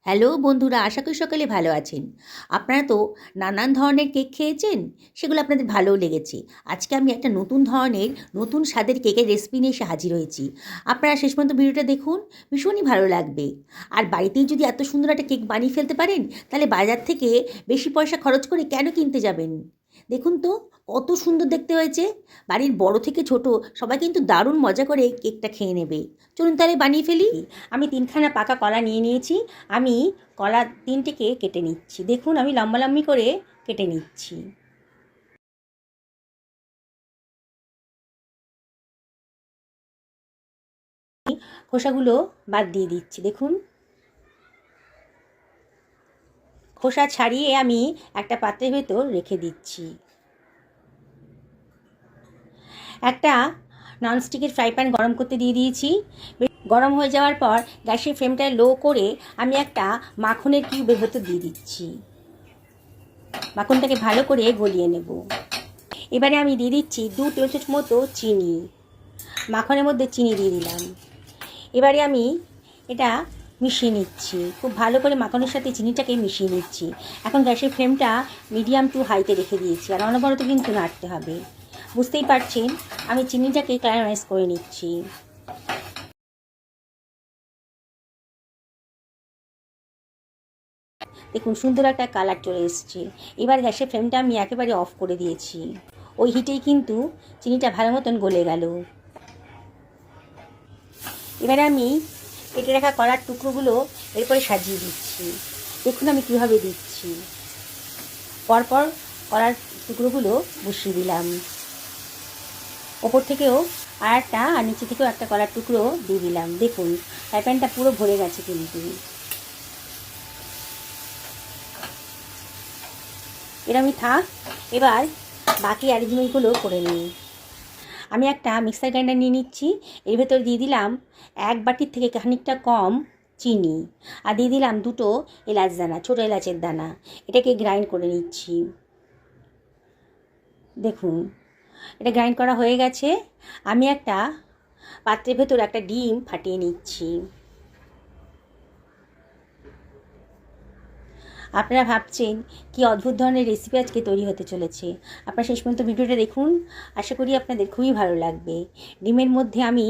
Hello বন্ধুরা, আশা করি সকলে ভালো আছেন। আপনারা তো নানান ধরনের কেক খেয়েছেন, সেগুলো আপনাদের ভালোও লেগেছে। আজকে আমি একটা নতুন ধরনের নতুন স্বাদের কেকের রেসিপি নিয়ে এসে হাজির হয়েছি। আপনারা শেষ পর্যন্ত ভিডিওটা দেখুন, ভীষণই ভালো লাগবে। আর বাড়িতেই যদি এত সুন্দর একটা কেক বানিয়ে ফেলতে পারেন, তাহলে বাজার থেকে বেশি পয়সা খরচ করে কেন কিনতে যাবেন? দেখুন তো কত সুন্দর দেখতে হয়েছে। বাড়ির বড় থেকে ছোট সবাই কিন্তু দারুণ মজা করে কেকটা খেয়ে নেবে। চলুন তাহলে বানিয়ে ফেলি। আমি তিনখানা পাকা কলা নিয়ে নিয়েছি। আমি কলা তিনটেকে কেটে নিচ্ছি। দেখুন আমি লম্বালম্বি করে কেটে নিচ্ছি। খোসাগুলো বাদ দিয়ে দিচ্ছি। দেখুন খোসা ছাড়িয়ে আমি একটা পাত্রের ভেতর রেখে দিচ্ছি। একটা ননস্টিকের ফ্রাই প্যান গরম করতে দিয়ে দিয়েছি। গরম হয়ে যাওয়ার পর গ্যাসের ফ্লেমটা লো করে আমি একটা মাখনের কিউবের ভেতর দিয়ে দিচ্ছি। মাখনটাকে ভালো করে গলিয়ে নেব। এবারে আমি দিয়ে দিচ্ছি 2 টেবিল চামচ মতো চিনি। মাখনের মধ্যে চিনি দিয়ে দিলাম। এবারে আমি এটা মিশিয়ে নিচ্ছি। খুব ভালো করে মাখনের সাথে চিনিটাকে মিশিয়ে নিচ্ছি। এখন গ্যাসের ফ্লেমটা মিডিয়াম টু হাইতে রেখে দিয়েছি, আর অনবরত কিন্তু নাড়তে হবে। বুঝতেই পারছেন আমি চিনিটাকে ক্যারামেলাইজ করে নিচ্ছি। দেখুন সুন্দর একটা কালার চলে এসছে। এবার গ্যাসের ফ্লেমটা আমি একেবারে অফ করে দিয়েছি। ওই হিটেই কিন্তু চিনিটা ভালো মতন গলে গেল। এবারে আমি কেটে রাখা কলার টুকরোগুলো এরপরে সাজিয়ে দিচ্ছি। দেখুন আমি কীভাবে দিচ্ছি। পরপর কলার টুকরোগুলো বসিয়ে দিলাম। ওপর থেকেও আর নিচে থেকেও একটা কলার টুকরো দিয়ে দিলাম। দেখুন ফ্রাই প্যানটা পুরো ভরে গেছে কিন্তু। এরমই থাক। এবার বাকি অ্যারেঞ্জমেন্টগুলো করে নিই। আমি একটা মিক্সার গ্রাইন্ডার নিয়ে নিচ্ছি। এর ভেতর দিয়ে দিলাম 1 বাটির থেকে খানিকটা কম চিনি, আর দিয়ে দিলাম 2টো এলাচ দানা, ছোটো এলাচের দানা। এটাকে গ্রাইন্ড করে নিচ্ছি। দেখুন এটা গ্রাইন্ড করা হয়ে গেছে। আমি একটা পাত্রের ভেতর একটা ডিম ফাটিয়ে নিচ্ছি। আপনারা ভাবছেন কি অদ্ভুত ধরনের রেসিপি আজকে তৈরি হতে চলেছে। আপনারা শেষ পর্যন্ত ভিডিওটা দেখুন, আশা করি আপনাদের খুবই ভালো লাগবে। ডিমের মধ্যে আমি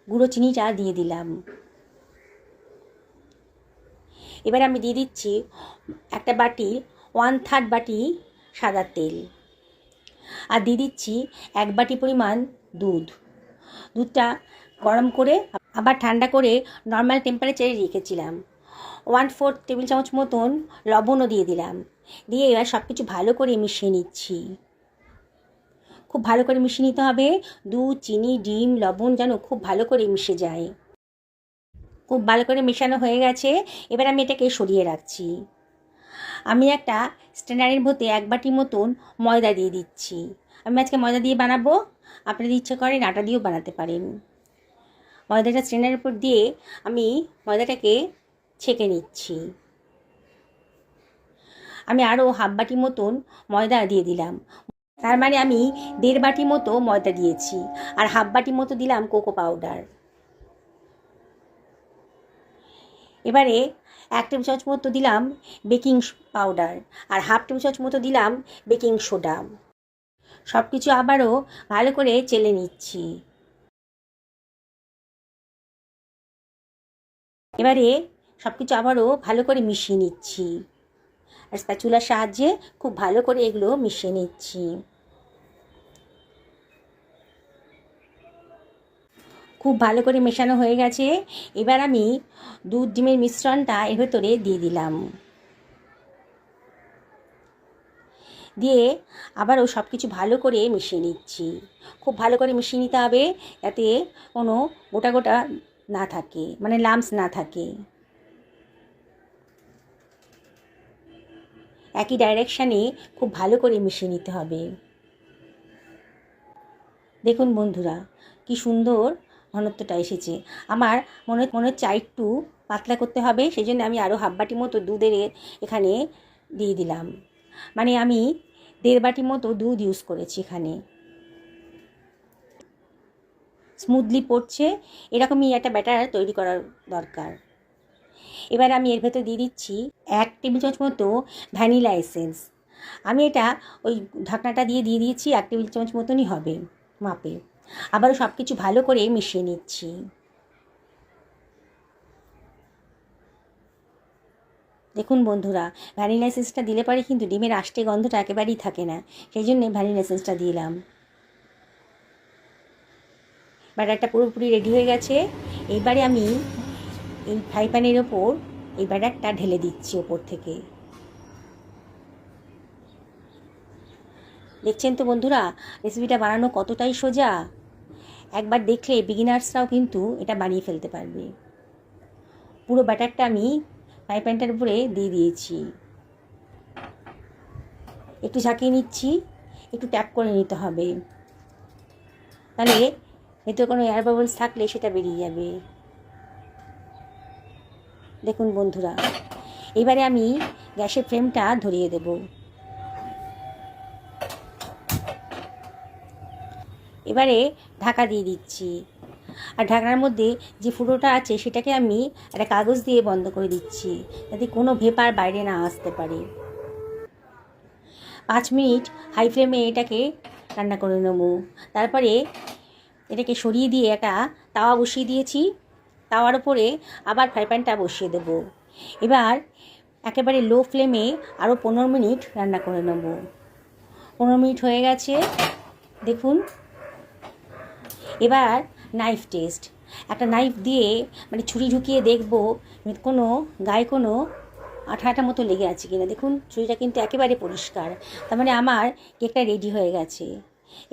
গুঁড়ো চিনিটা দিয়ে দিলাম। এবার আমি দিয়ে দিচ্ছি একটা বাটির 1/3 বাটি সাদা তেল, আর দিয়ে দিচ্ছি 1 বাটি পরিমাণ দুধ। দুধটা গরম করে আবার ঠান্ডা করে নর্মাল টেম্পারেচারে রেখেছিলাম। 1/4 টেবিল চামচ মতন লবণও দিয়ে দিলাম। দিয়ে এবার সব কিছু ভালো করে মিশিয়ে নিচ্ছি। খুব ভালো করে মিশিয়ে নিতে হবে। দুধ, চিনি, ডিম, লবণ যেন খুব ভালো করে মিশে যায়। খুব ভালো করে মেশানো হয়ে গেছে। এবার আমি এটাকে সরিয়ে রাখছি। আমি একটা স্ট্যান্ডারের মধ্যে 1 বাটি মতন ময়দা দিয়ে দিচ্ছি। আমি আজকে ময়দা দিয়ে বানাবো, আপনাদের ইচ্ছে করেন আটা দিয়েও বানাতে পারেন। ময়দাটা স্ট্যান্ডারের উপর দিয়ে আমি ময়দাটাকে ছেঁকে নিচ্ছি। আমি আরও 1/2 বাটি মতন ময়দা দিয়ে দিলাম। তার মানে আমি 1.5 বাটি মতো ময়দা দিয়েছি, আর 1/2 বাটি মতো দিলাম কোকো পাউডার। এবারে 1 টেবিল চামচ মতো দিলাম বেকিং পাউডার, আর 1/2 টেবিল চামচ মতো দিলাম বেকিং সোডা। সব কিছু আবারও ভালো করে চেলে নিচ্ছি। এবারে সব কিছু আবারও ভালো করে মিশিয়ে নিচ্ছি, আর স্প্যাচুলার সাহায্যে খুব ভালো করে এগুলো মিশিয়ে নিচ্ছি। খুব ভালো করে মেশানো হয়ে গেছে। এবার আমি দুধ ডিমের মিশ্রণটা এর ভেতরে দিয়ে দিলাম। দিয়ে আবারও সব কিছু ভালো করে মিশিয়ে নিচ্ছি। খুব ভালো করে মিশিয়ে নিতে হবে যাতে কোনো গোটা গোটা না থাকে, মানে লাম্পস না থাকে। একই ডাইরেকশানে খুব ভালো করে মিশিয়ে নিতে হবে। দেখুন বন্ধুরা কি সুন্দর ঘনত্বটা এসেছে। আমার মনে হচ্ছে একটু পাতলা করতে হবে, সেই জন্য আমি আরও 1/2 বাটি মতো দুধের এখানে দিয়ে দিলাম। মানে আমি 1.5 বাটি মতো দুধ ইউজ করেছি এখানে। স্মুথলি পড়ছে, এরকমই একটা ব্যাটার তৈরি করার দরকার। এবার আমি এর ভেতর দিয়ে দিচ্ছি 1 টেবিল চামচ মতো ভ্যানিলা এসেন্স। আমি এটা ওই ঢাকনাটা দিয়ে দিয়েছি 1 টেবিল চামচ মতনই হবে মাপে। আবারও সব কিছু ভালো করে মিশিয়ে নিচ্ছি। দেখুন বন্ধুরা, ভ্যানিলা এসেন্সটা দিলে পরে কিন্তু ডিমের আষ্টে গন্ধটা একেবারেই থাকে না, সেই জন্যে ভ্যানিলা এসেন্সটা দিলাম। ব্যাটারটা পুরোপুরি রেডি হয়ে গেছে। এইবারে আমি এই ফ্রাই প্যানের ওপর এই ব্যাটারটা ঢেলে দিচ্ছি ওপর থেকে। দেখছেন তো বন্ধুরা, রেসিপিটা বানানো কতটাই সোজা। একবার দেখলে বিগিনার্সরাও কিন্তু এটা বানিয়ে ফেলতে পারবে। পুরো ব্যাটারটা আমি ফ্রাই প্যানটার উপরে দিয়ে দিয়েছি। একটু ঝাঁকিয়ে নিচ্ছি, একটু ট্যাপ করে নিতে হবে, তাহলে ভেতরে কোনো এয়ার বাবলস থাকলে সেটা বেরিয়ে যাবে। দেখুন বন্ধুরা, এবারে আমি গ্যাসের ফ্লেমটা ধরিয়ে দেব। এবারে ঢাকা দিয়ে দিচ্ছি, আর ঢাকনার মধ্যে যে ফুটোটা আছে সেটাকে আমি একটা কাগজ দিয়ে বন্ধ করে দিচ্ছি, যাতে কোনো ভেপার বাইরে না আসতে পারে। 5 মিনিট হাই ফ্লেমে এটাকে রান্না করে নেব। তারপরে এটাকে সরিয়ে দিয়ে একটা তাওয়া বসিয়ে দিয়েছি, তাওয়ার উপরে আবার ফ্রাই প্যানটা বসিয়ে দেব। এবার একেবারে লো ফ্লেমে আরও 15 মিনিট রান্না করে নেব। 15 মিনিট হয়ে গেছে, দেখুন। এবার নাইফ টেস্ট, একটা নাইফ দিয়ে মানে ছুরি ঢুকিয়ে দেখব কোনো গায়ে কোনো আঠা আঠা মতো লেগে আছে কিনা। দেখুন ছুরিটা কিন্তু একেবারে পরিষ্কার, তার মানে আমার কেকটা রেডি হয়ে গেছে।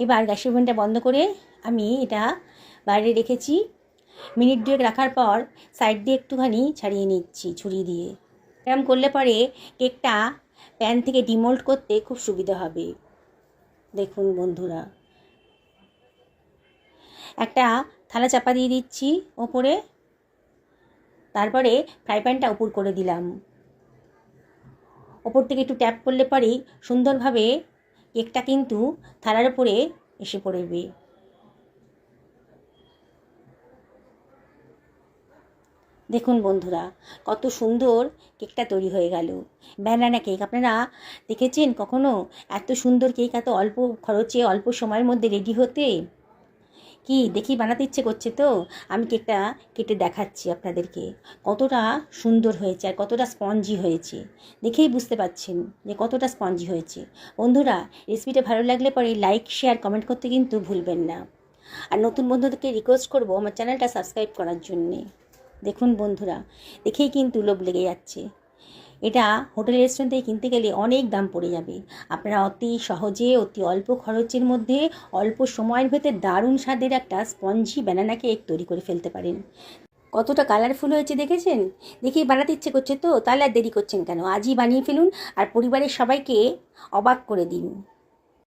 এবার গ্যাসের ওভেনটা বন্ধ করে আমি এটা বাইরে রেখেছি। মিনিট 2 রাখার পর সাইড দিয়ে একটুখানি ছাড়িয়ে নিচ্ছি ছুরি দিয়ে। এরকম করলে পরে কেকটা প্যান থেকে ডিমোল্ড করতে খুব সুবিধা হবে। দেখুন বন্ধুরা, একটা থালা চাপা দিয়ে দিচ্ছি ওপরে, তারপরে ফ্রাই প্যানটা উপর করে দিলাম। ওপর থেকে একটু ট্যাপ করলে পরেই সুন্দরভাবে কেকটা কিন্তু থালার উপরে এসে পড়বে। দেখুন বন্ধুরা, কত সুন্দর কেকটা তৈরি হয়ে গেল। ব্যানানা কেক আপনারা দেখেছেন কখনো? এত সুন্দর কেক এত অল্প খরচে অল্প সময়ের মধ্যে রেডি হতে। কি দেখি বানাতে ইচ্ছে করছে তো। আমি কেকটা কেটে দেখাচ্ছি আপনাদেরকে, কতটা সুন্দর হয়েছে আর কতটা স্পঞ্জি হয়েছে। দেখেই বুঝতে পারছেন যে কতটা স্পঞ্জি হয়েছে। বন্ধুরা, রেসিপিটা ভালো লাগলে পরে লাইক শেয়ার কমেন্ট করতে কিন্তু ভুলবেন না। আর নতুন বন্ধুদেরকে রিকোয়েস্ট করব আমার চ্যানেলটা সাবস্ক্রাইব করার জন্যে। দেখুন বন্ধুরা, দেখেই কিন্তু লোভ লেগে যাচ্ছে। এটা হোটেল রেস্টুরেন্ট থেকে কিনতে গেলে অনেক দাম পড়ে যাবে। আপনারা অতি সহজে অতি অল্প খরচের মধ্যে অল্প সময়ের ভেতরে দারুণ স্বাদের একটা স্পঞ্জি ব্যানানা কেক তৈরি করে ফেলতে পারেন। কতটা কালারফুল হয়েছে দেখেছেন? দেখেই বানাতে ইচ্ছে করছে তো, তাহলে আর দেরি করছেন কেন? আজই বানিয়ে ফেলুন আর পরিবারের সবাইকে অবাক করে দিন।